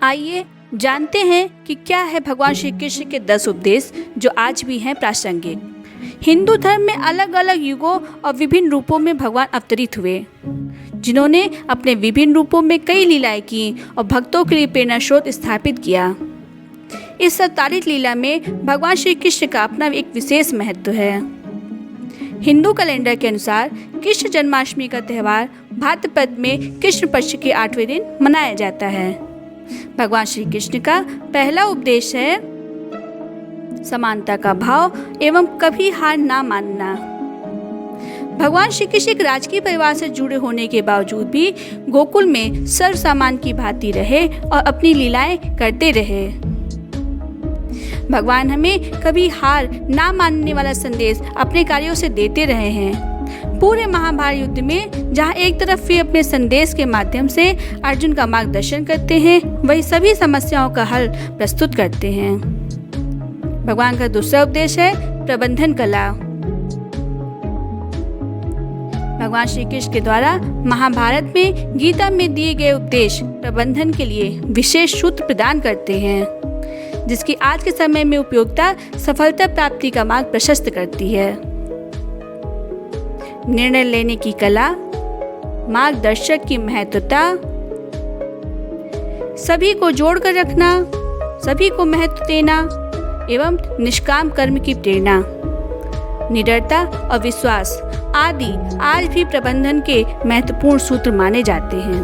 आइए जानते हैं कि क्या है भगवान श्री कृष्ण के 10 उपदेश जो आज भी हैं प्रासंगिक। हिंदू धर्म में अलग अलग युगों और विभिन्न रूपों में भगवान अवतरित हुए, जिन्होंने अपने विभिन्न रूपों में कई लीलाएं की और भक्तों के लिए प्रेरणा स्रोत स्थापित किया। इस अवतारित लीला में भगवान श्री कृष्ण का अपना एक विशेष महत्व है। हिंदू कैलेंडर के अनुसार कृष्ण जन्माष्टमी का त्यौहार भाद्रपद में कृष्ण पक्ष के 8वें दिन मनाया जाता है। भगवान श्री कृष्ण का पहला उपदेश है समानता का भाव एवं कभी हार ना मानना। भगवान श्री कृष्ण एक राजकीय परिवार से जुड़े होने के बावजूद भी गोकुल में सर्व सामान की भांति रहे और अपनी लीलाएं करते रहे। भगवान हमें कभी हार ना मानने वाला संदेश अपने कार्यों से देते रहे हैं। पूरे महाभारत युद्ध में जहां एक तरफ वे अपने संदेश के माध्यम से अर्जुन का मार्गदर्शन करते हैं, वही सभी समस्याओं का हल प्रस्तुत करते हैं। भगवान का दूसरा उपदेश है प्रबंधन कला। भगवान श्री कृष्ण के द्वारा महाभारत में गीता में दिए गए उपदेश प्रबंधन के लिए विशेष सूत्र प्रदान करते हैं, जिसकी आज के समय में उपयोगिता सफलता प्राप्ति का मार्ग प्रशस्त करती है। निर्णय लेने की कला, मार्गदर्शक की महत्वता, सभी को जोड़कर रखना, सभी को महत्व देना एवं निष्काम कर्म की प्रेरणा, निडरता और विश्वास आदि आज भी प्रबंधन के महत्वपूर्ण सूत्र माने जाते हैं।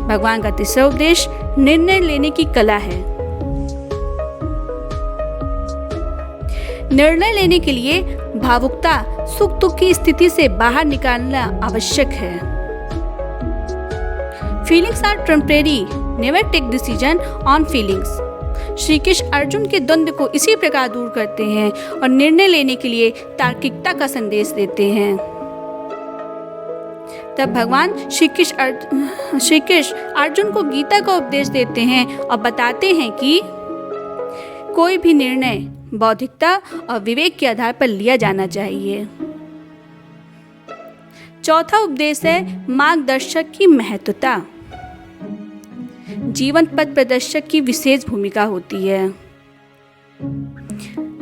भगवान का तीसरा उपदेश निर्णय लेने की कला है। निर्णय लेने के लिए भावुकता, सुख दुख की स्थिति से बाहर निकालना आवश्यक है। Feelings are temporary, never take decision on feelings. Shri Krishna Arjun के द्वंद्व को इसी प्रकार दूर करते हैं और निर्णय लेने के लिए तार्किकता का संदेश देते हैं। तब भगवान श्री कृष्ण अर्जुन को गीता का उपदेश देते हैं और बताते हैं कि कोई भी निर्णय बौद्धिकता और विवेक के आधार पर लिया जाना चाहिए। चौथा उपदेश है मार्गदर्शक की महत्वता। जीवन पथ प्रदर्शक की विशेष भूमिका होती है।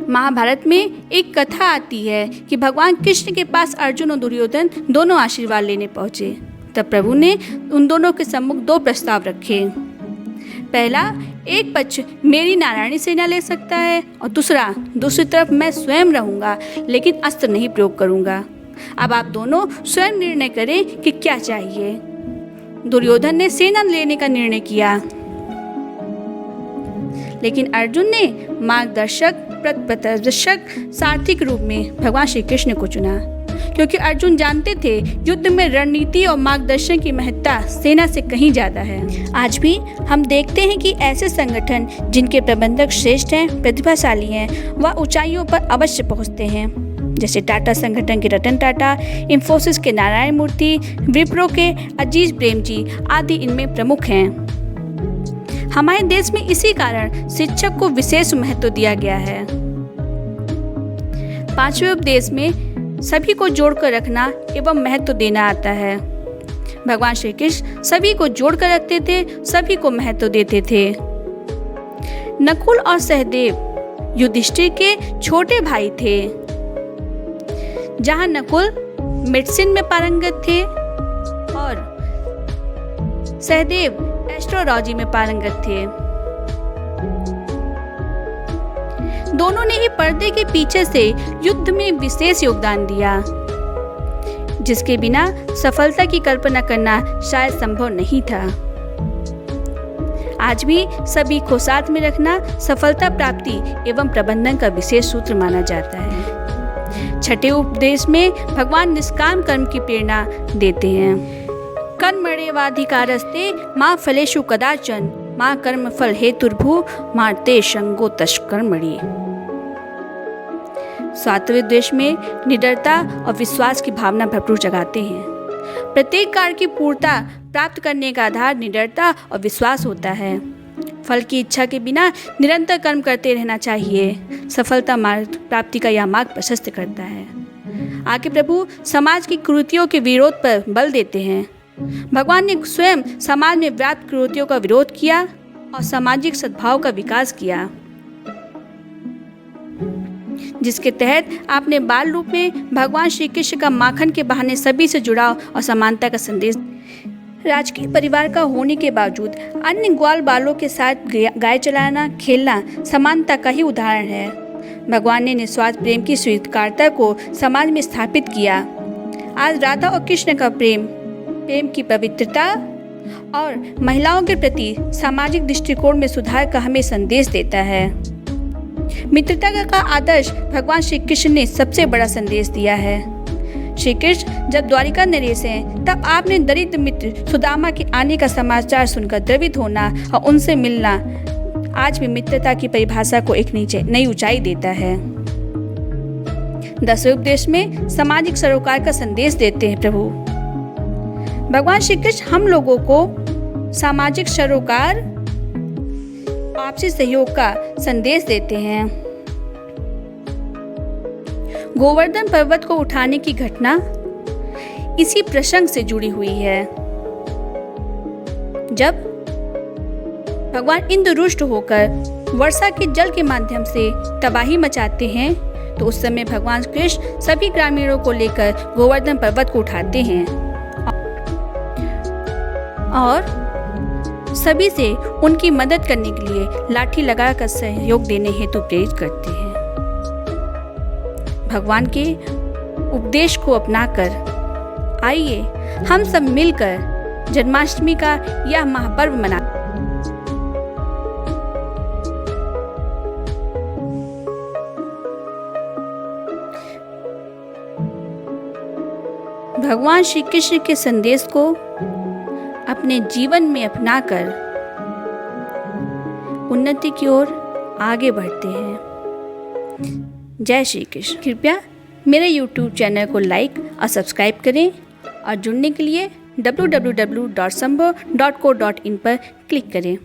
महाभारत में एक कथा आती है कि भगवान कृष्ण के पास अर्जुन और दुर्योधन दोनों आशीर्वाद लेने पहुंचे। तब प्रभु ने उन दोनों के सम्मुख 2 प्रस्ताव रखे। पहला, एक पक्ष मेरी नारायणी सेना ले सकता है और दूसरी तरफ मैं स्वयं रहूंगा, लेकिन अस्त्र नहीं प्रयोग करूंगा। अब आप दोनों स्वयं निर्णय करें कि क्या चाहिए। दुर्योधन ने सेना लेने का निर्णय किया, लेकिन अर्जुन ने मार्गदर्शक, प्रदर्शक, सारथिक रूप में भगवान श्री कृष्ण को चुना, क्योंकि अर्जुन जानते थे युद्ध में रणनीति और मार्गदर्शन की महत्ता सेना से कहीं ज्यादा है। आज भी हम देखते हैं कि ऐसे संगठन जिनके प्रबंधक श्रेष्ठ हैं, प्रतिभाशाली हैं, वह ऊंचाइयों पर अवश्य पहुंचते हैं। जैसे टाटा संगठन के रतन टाटा, इंफोसिस के नारायण मूर्ति, विप्रो के अजीज प्रेम जी आदि इनमें प्रमुख हैं। हमारे देश में इसी कारण शिक्षक को विशेष महत्व दिया गया है। 5वें उपदेश में सभी को जोड़कर रखना एवं महत्व देना आता है। भगवान श्री कृष्ण सभी को जोड़कर रखते थे, सभी को महत्व देते थे। नकुल और सहदेव युधिष्ठिर के छोटे भाई थे। जहां नकुल मेडिसिन में पारंगत थे और सहदेव एस्ट्रोलॉजी में पारंगत थे। दोनों ने ही पर्दे के पीछे से युद्ध में विशेष योगदान दिया, जिसके बिना सफलता की कल्पना करना शायद संभव नहीं था। आज भी सभी को साथ में रखना सफलता प्राप्ति एवं प्रबंधन का विशेष सूत्र माना जाता है। 6ठे उपदेश में भगवान निष्काम कर्म की प्रेरणा देते हैं। कर्मण्येवाधिकारस्ते मा फलेषु कदाचन मा कर्म फल हेतुर्भु मा ते संगो तत्कर्मणि। 7वें उपदेश में निडरता और विश्वास की भावना भरपूर जगाते हैं। प्रत्येक कार्य की पूर्णता प्राप्त करने का आधार निडरता और विश्वास होता है। फल की इच्छा के बिना निरंतर कर्म करते रहना चाहिए। सफलता मार्ग प्राप्ति का यह मार्ग प्रशस्त करता है। आगे प्रभु समाज की कुरीतियों के विरोध पर बल देते हैं। भगवान ने स्वयं समाज में व्याप्त कुरीतियों का विरोध किया और सामाजिक सद्भाव का विकास किया, जिसके तहत आपने बाल रूप में भगवान श्री कृष्ण का माखन के बहाने सभी से जुड़ाव और समानता का संदेश। राजकीय परिवार का होने के बावजूद अन्य ग्वाल बालों के साथ गाय चलाना, खेलना समानता का ही उदाहरण है। भगवान ने निस्वार्थ प्रेम की स्वीकार्यता को समाज में स्थापित किया। आज राधा और कृष्ण का प्रेम की पवित्रता और महिलाओं के प्रति सामाजिक दृष्टिकोण में सुधार का हमें संदेश देता है। मित्रता का आदर्श भगवान श्री कृष्ण ने सबसे बड़ा संदेश दिया है। श्री कृष्ण जब द्वारिका नरेश हैं, तब आपने दरिद्र मित्र सुदामा के आने का समाचार सुनकर द्रवित होना और उनसे मिलना आज भी मित्रता की परिभाषा को एक नई ऊंचाई देता है। दसवें उपदेश में सामाजिक सरोकार का संदेश देते हैं प्रभु। भगवान श्री कृष्ण हम लोगों को सामाजिक सरोकार, आपसी सहयोग का संदेश देते हैं। गोवर्धन पर्वत को उठाने की घटना इसी प्रसंग से जुड़ी हुई है। जब भगवान इंद्र रुष्ट होकर वर्षा के जल के माध्यम से तबाही मचाते हैं, तो उस समय भगवान कृष्ण सभी ग्रामीणों को लेकर गोवर्धन पर्वत को उठाते हैं और सभी से उनकी मदद करने के लिए लाठी लगाकर सहयोग देने हेतु प्रेरित करते हैं। भगवान के उपदेश को अपनाकर आइए हम सब मिलकर जन्माष्टमी का यह महापर्व मना। भगवान श्री कृष्ण के संदेश को अपने जीवन में अपनाकर उन्नति की ओर आगे बढ़ते हैं। जय श्री कृष्ण। कृपया मेरे YouTube चैनल को लाइक और सब्सक्राइब करें और जुड़ने के लिए www.sambhav.co.in पर क्लिक करें।